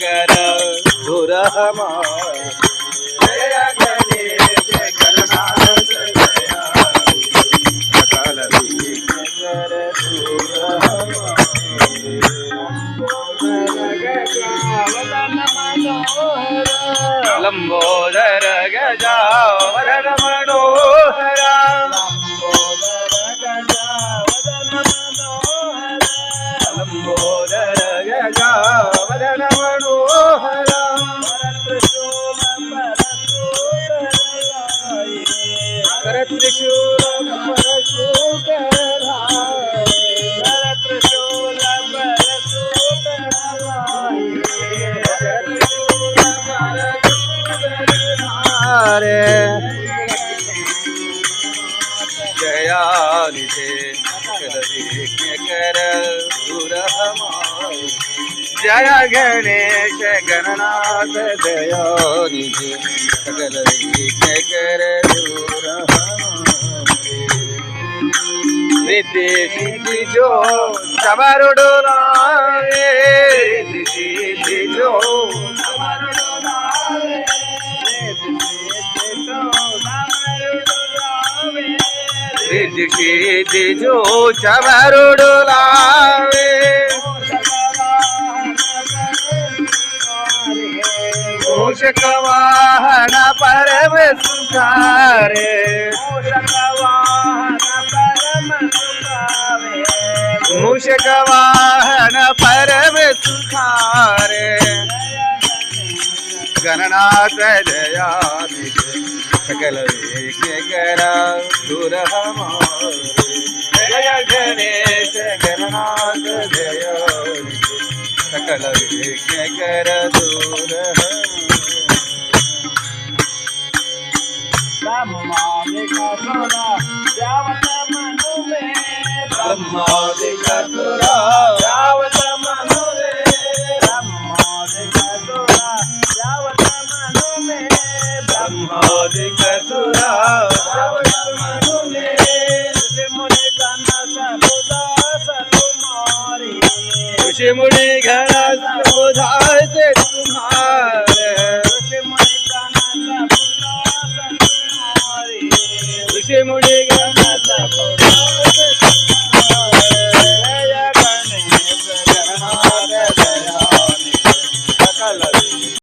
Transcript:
कर दूर हमारे। जय गणेश गणनाथ दया सकल विघ्न कर दूर हमारे। लंबोदर गजावदन मनोहर लंबोदर गजावदन मनोहर कर त्रिशूल जयानिधे सकल विघ्न कर दूर हमारे। जय गणेश गणनाथ दयानिधे सकल विघ्न कर दूर हमारे। रिद्धि सिद्धि जो समरुडो लावे रिद्धि सिद्धि जो समरुडो लावे रिद्धि सिद्धि जो समरुडो लावे। मूषक वाहन परम सुखारे मूषक वाहन परम सुखारे। गणनाथ दयानिधे सकल विघ्न कर दूर हमारे। जय गणेश गणनाथ दयानिधे सकल विघ्न कर दूर ब्रह्मादिक सुरा जावत मनु में ब्रह्मादिक सुरा जावत मनु में ब्रह्मादिक सुरा जावत मनु में। ऋषि मुनि गण समुदास तुम्हारी ऋषि मुनि गण समुदास तुम्हारी।